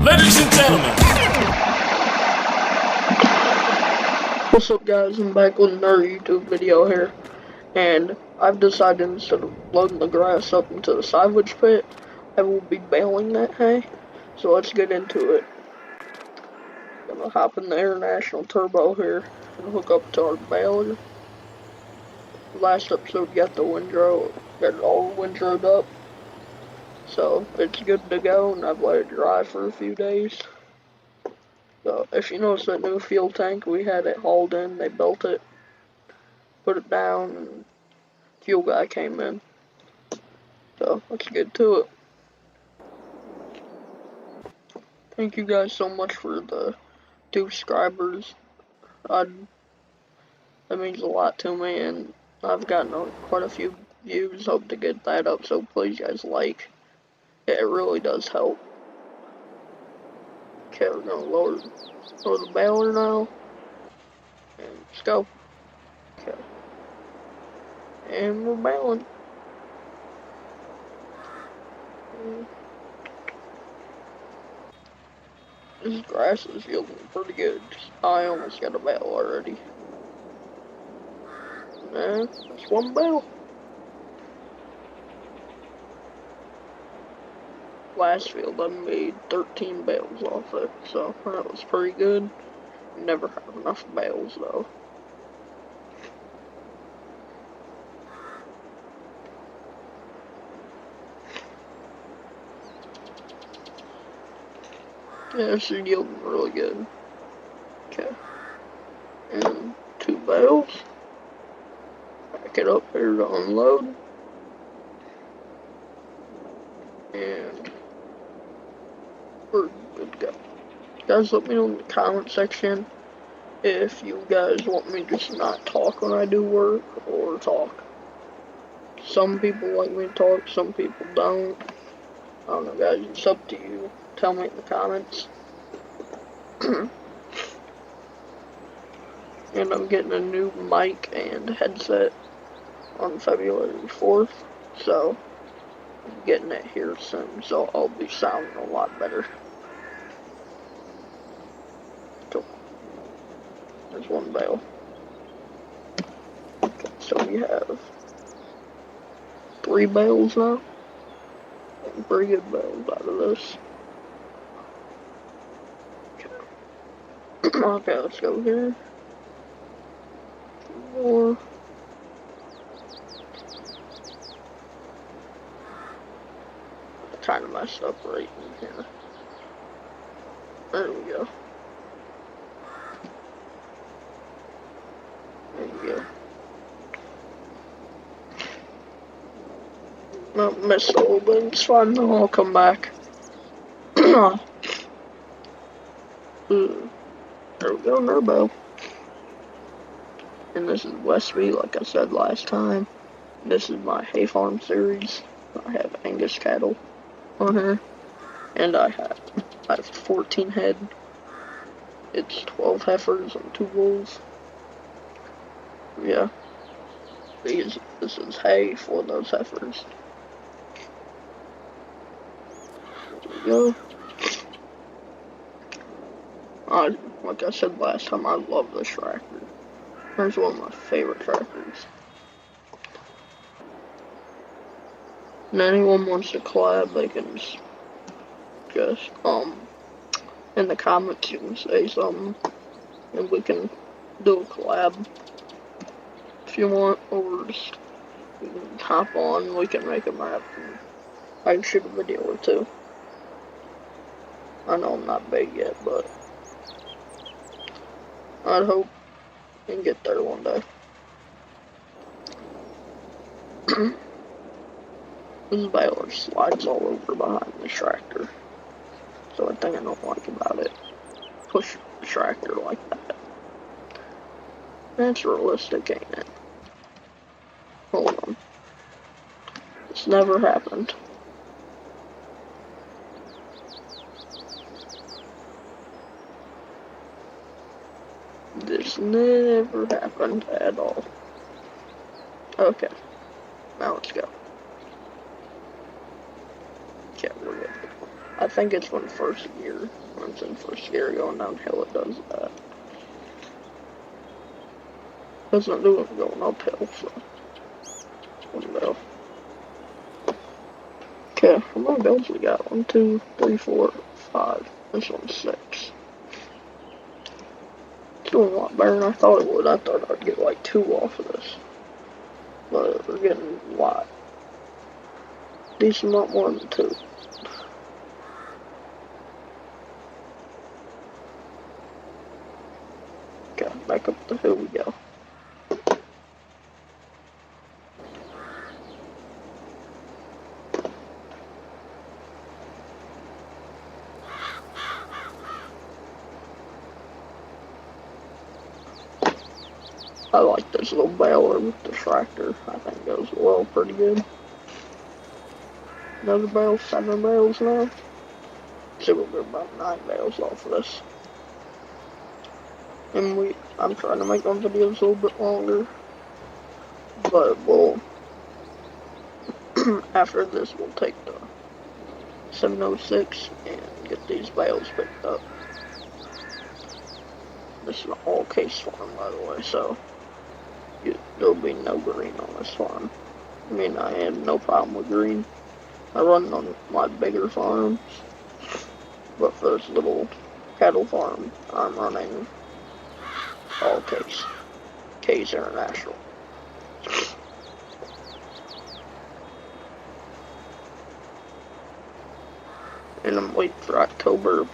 Ladies and gentlemen. What's up guys, I'm back with another YouTube video here, and I've decided instead of loading the grass up into the silage pit, I will be baling that hay. So let's get into it. I'm gonna hop in the International Turbo here and hook up to our baler. Last episode got it all windrowed up, so it's good to go, and I've let it dry for a few days. So if you notice that new fuel tank, we had it hauled in, they built it, put it down, and fuel guy came in. So let's get to it. Thank you guys so much for the 2 subscribers. That means a lot to me, and I've gotten quite a few views. Hope to get that up, so please guys like. Yeah, it really does help. Okay, we're gonna lower the baler now, and let's go. Okay, and we're baling. This grass is yielding pretty good. I almost got a bale already. Nah, that's one bale. Last field I made 13 bales off it, so that was pretty good. Never have enough bales though. Yeah, this is yielding really good. Okay. And 2 bales. Back it up here to unload. And we're good to go. Guys, let me know in the comment section if you guys want me to just not talk when I do work or talk. Some people like me to talk, some people don't. I don't know guys, it's up to you. Tell me in the comments. And I'm getting a new mic and headset on February 4th, so I'm getting it here soon, so I'll be sounding a lot better. Cool. There's one bale. Okay, so we have 3 bales now. And pretty good bales out of this. Okay, okay, let's go here. 2 more. Kind of messed up right in here. There we go. There we go. No, missed a little bit. It's fine though. I'll come back. There we go, Nurbo. And this is Westby, like I said last time. This is my hay farm series. I have Angus cattle on here, and I have 14 head. It's 12 heifers and 2 bulls. Yeah, this is hay for those heifers. There we go. Like I said last time, I love this tractor. It's one of my favorite tractors. And anyone wants to collab, they can just in the comments you can say something, and we can do a collab if you want, or just you can hop on, we can make a map, and I can shoot a video or 2. I know I'm not big yet, but I'd hope I can get there one day. This baler slides all over behind the tractor. So one thing I don't like about it, push the tractor like that. That's realistic, ain't it? Hold on. This never happened. This never happened at all. Okay. Now let's go. Okay, we're good. I think it's when first gear, when it's in first gear going downhill, it does that. Doesn't do it going uphill, so. One bell. Okay, how many bells we got? 1, 2, 3, 4, 5. This one's 6. It's doing a lot better than I thought it would. I thought I'd get like 2 off of this. But we're getting a lot. Decent amount more than 2. Okay, back up the hill we go. I like this little baler with the tractor. I think it goes well pretty good. Another bale, 7 bales now. So we'll get about 9 bales off of this. And I'm trying to make my videos a little bit longer. But we'll, after this, we'll take the 706 and get these bales picked up. This is an all case farm, by the way, so there'll be no green on this farm. I mean, I have no problem with green. I run on my bigger farms, but for this little cattle farm, I'm running all case. Case International. And I'm waiting for October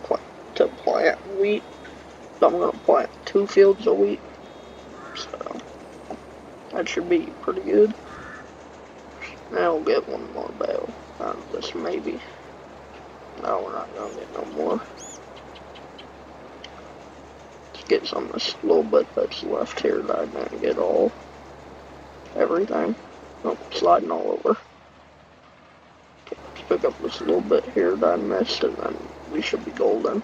to plant wheat. So I'm going to plant 2 fields of wheat. So that should be pretty good. And I'll get 1 more bale out of this, maybe. No, we're not going to get no more. Let's get some of this little bit that's left here that I didn't get everything. Oh, sliding all over. Okay, let's pick up this little bit here that I missed, and then we should be golden.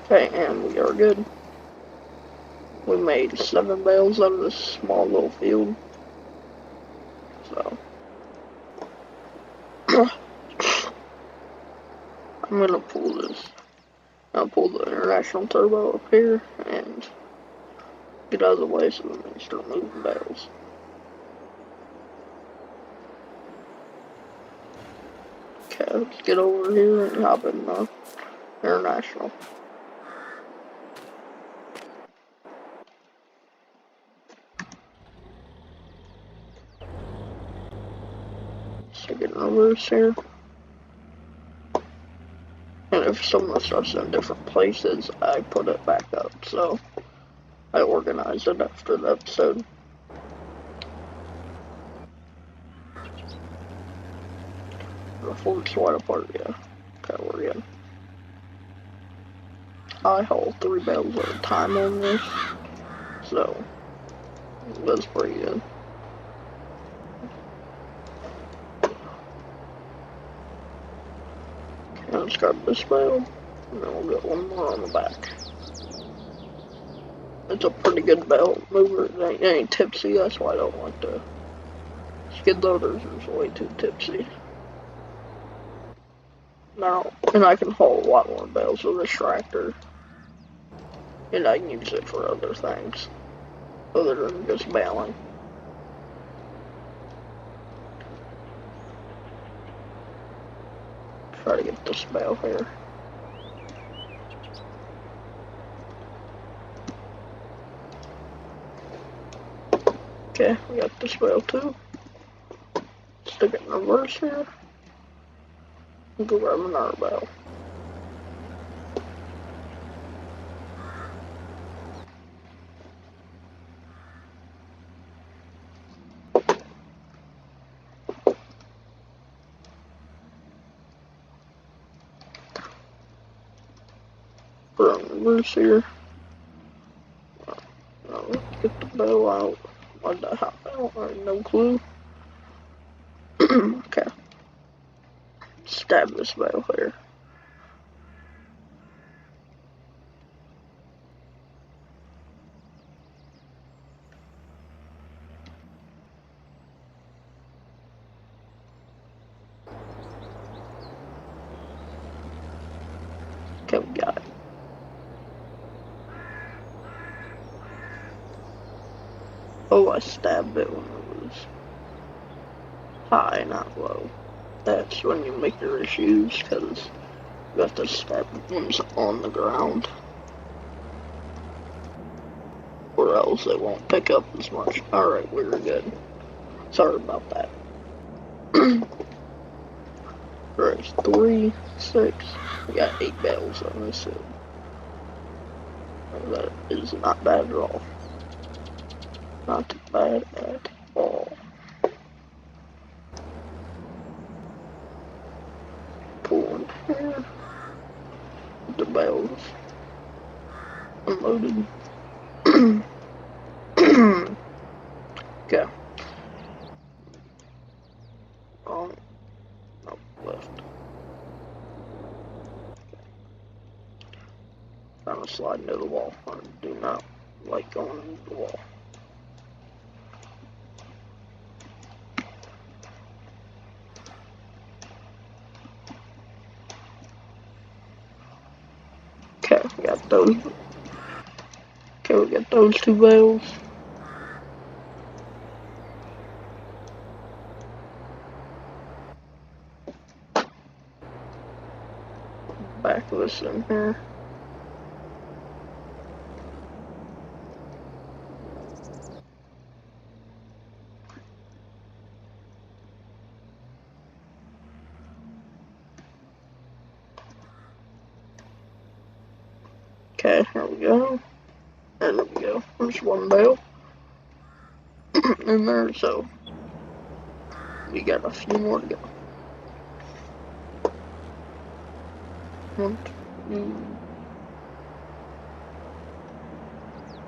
Okay, and we are good. We made 7 bales out of this small little field. So I'm gonna pull this. I'll pull the International Turbo up here and get out of the way so then we can start moving bales. Okay, let's get over here and hop in the International. So get in reverse here. And if some of the stuff's in different places, I put it back up. So I organize it after the episode. The forks wide apart, yeah. Okay, we're good. I haul 3 bales at a time on this, so that's pretty good. Okay, let's grab this bale, and then we'll get 1 more on the back. It's a pretty good bale mover. It ain't tipsy, that's why I don't like the skid loaders. It's way too tipsy. Now, and I can haul a lot more bales with this tractor. And I can use it for other things, other than just baling. Try to get this bale here. Okay, we got this bale too. Stick it in reverse here. And go grab another bale. Put it in reverse here. Now let's get the bale out. Why'd that happen? I have no clue. Okay. Stab this bale here. Oh, I stabbed it when it was high, not low. That's when you make your issues, because you have to stab ones on the ground, or else it won't pick up as much. Alright, we were good. Sorry about that. Alright, 3, 6. We got 8 bells on this one. That is not bad at all. Not bad at all. Pulling here. The bells. Unloaded. Okay. Wrong. No, left. Trying to slide into the wall. I do not like going into the wall. Okay, we got those. Okay, we got those 2 bells. Back of this in here. Okay, here we go. And there we go. There's 1 bell in there, so we got a few more to go. 1, 2.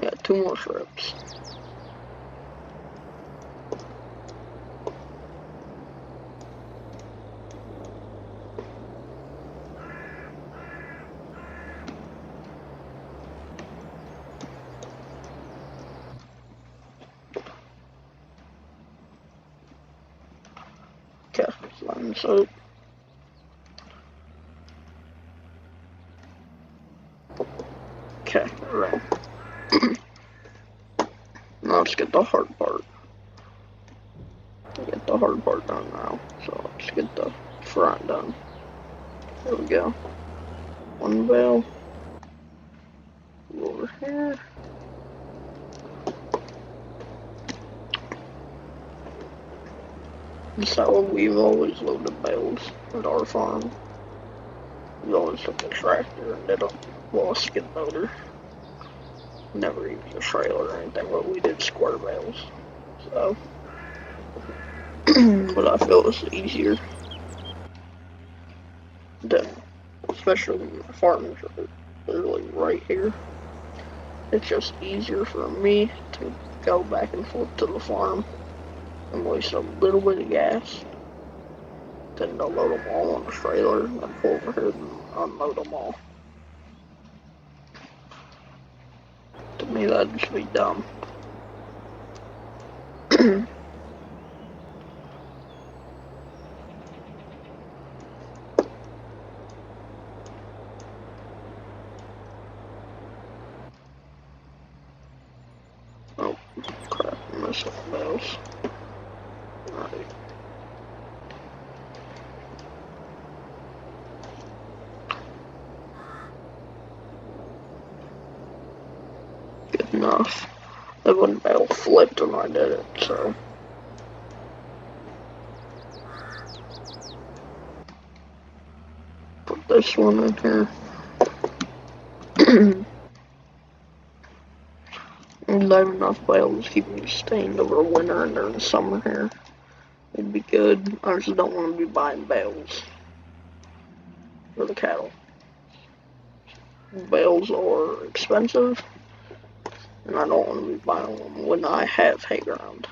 Yeah, 2 more strips. Okay, line this up. Okay, alright. Now let's get the hard part. Get the hard part done now. So let's get the front done. There we go. 1 bell. Go over here. That's how we've always loaded bales at our farm. We always took a tractor and did a skid loader. Never used a trailer or anything, but we did square bales. So, but I feel it's easier than, especially when the farms are literally right here. It's just easier for me to go back and forth to the farm and waste a little bit of gas than to load them all on the trailer and then pull over here and unload them all. To me, that'd just be dumb. Oh, crap, I missed something else. Alright. Good enough. That one bell flipped when I did it, so. Put this one in here. And I have enough bales to keep me sustained over winter and during the summer here. It'd be good. I just don't want to be buying bales for the cattle. Bales are expensive, and I don't want to be buying them when I have hay ground.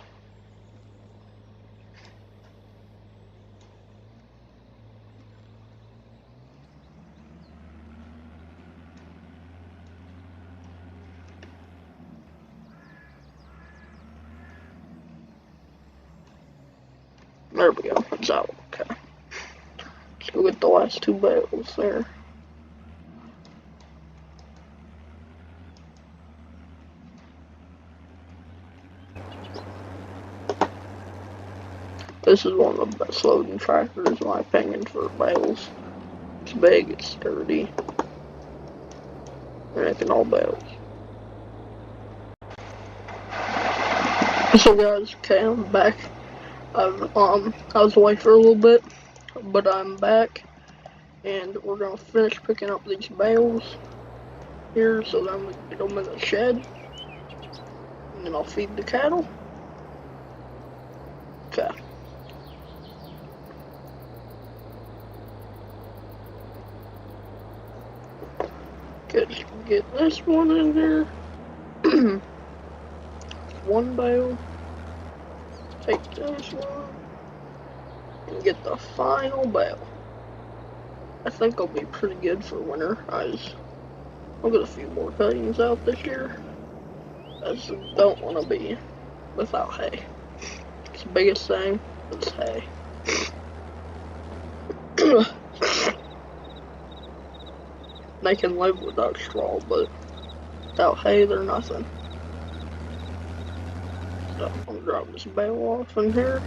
There we go, it's out. Okay. Let's go get the last 2 bales there. This is one of the best loading tractors in my opinion for bales. It's big, it's sturdy, and it can haul bales. So guys, okay, I'm back. I was away for a little bit, but I'm back, and we're gonna finish picking up these bales here, so then we can get them in the shed, and then I'll feed the cattle. Okay. Get this one in there. One bale. Take this one. And get the final bale. I think I'll be pretty good for winter. I'll get a few more cuttings out this year. I just don't want to be without hay. It's the biggest thing is hay. They can live without straw, but without hay, they're nothing. So I'm gonna drop this bale off in here.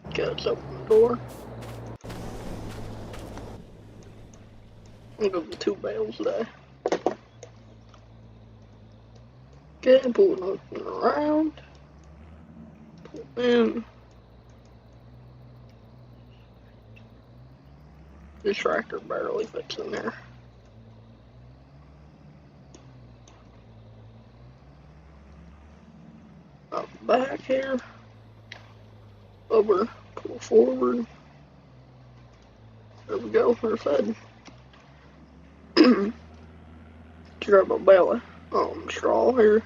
Okay, let's open the door. I'm gonna go 2 bales today. Okay, pulling around. Pull in. This tractor barely fits in there. Up back here. Over. Pull forward. There we go. We're fed. Grab a bale of straw here.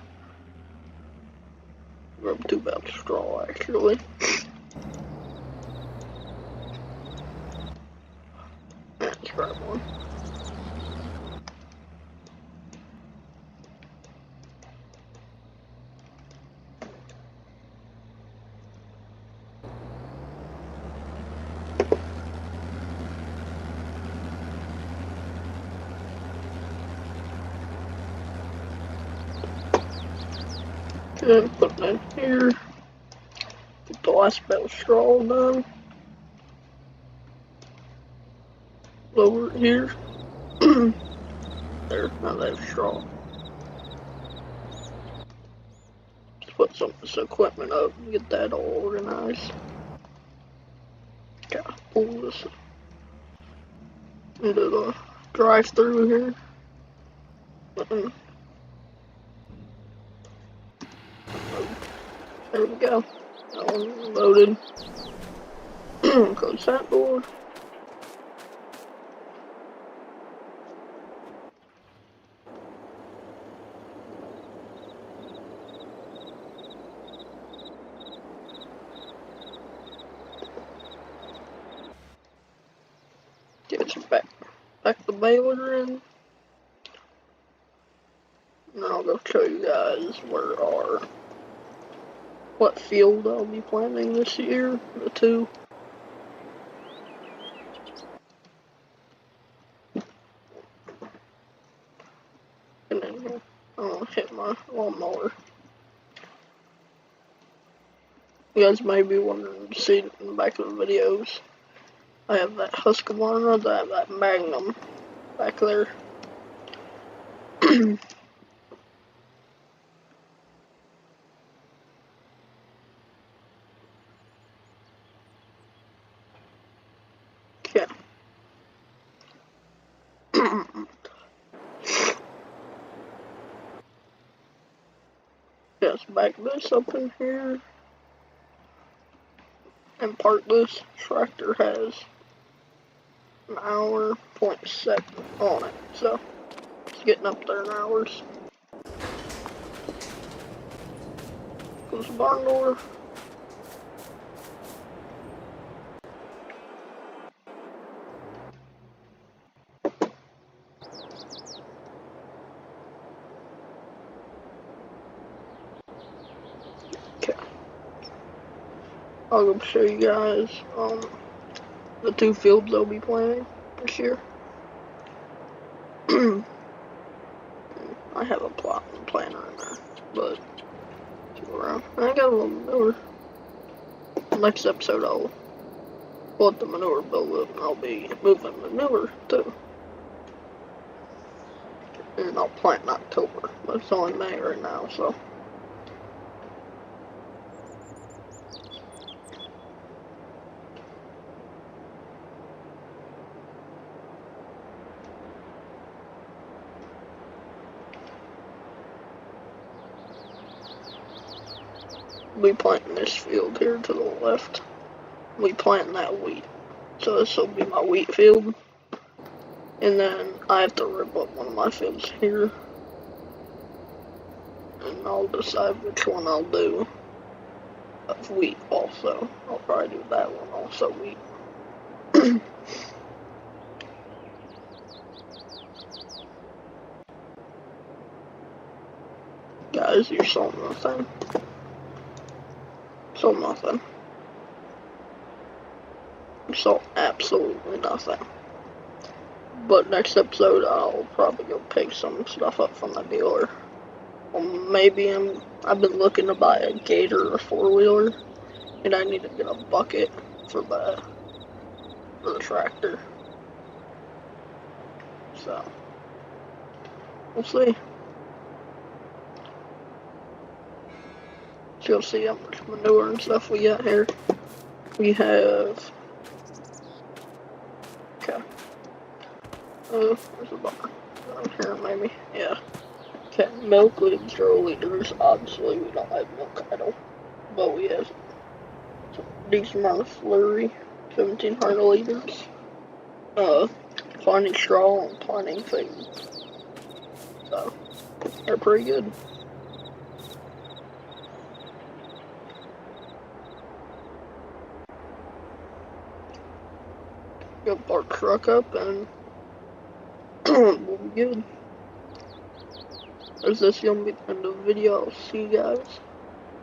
Grab 2 bales of straw actually. Let's grab one. Okay, put it in here. Get the last bale of straw done. Lower it here. There, now they have straw. Let's put some of this equipment up and get that all organized. Gotta pull this into the drive-through here. There we go. That one loaded. Close that door. Get back the baler in. And I'll go show you guys what field I'll be planting this year. The 2. And then I'll hit my lawnmower. You guys may be wondering to see in the back of the videos. I have that Husqvarna, I have that Magnum back there. Okay. Let's back this up in here. And park this. Tractor has an hour, 0.7 on it, so it's getting up there in hours. Close the barn door. Okay. I'll go show you guys the 2 fields I'll be planting this year. I have a plot and planner in there, but around. I got a little manure. Next episode I'll let the manure build up and I'll be moving manure too. And I'll plant in October, but it's only May right now, so. We planting this field here to the left. We planting that wheat. So this will be my wheat field. And then I have to rip up one of my fields here. And I'll decide which one I'll do of wheat also. I'll probably do that one also wheat. Guys, you saw nothing. Saw nothing. You saw absolutely nothing. But next episode, I'll probably go pick some stuff up from the dealer. Or maybe I've been looking to buy a Gator or a 4-wheeler, and I need to get a bucket for the tractor. So we'll see. So you'll see how much manure and stuff we got here. We have. Okay. There's a bar. Down here, maybe. Yeah. Okay, milk with 0 liters. Obviously, we don't have milk idle, but we have some decent amount of slurry, 1,700 liters. Plenty straw and plenty feed. So, they're pretty good. Go park truck up and we'll be good. Is this gonna be the end of the video? I'll see you guys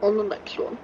on the next one.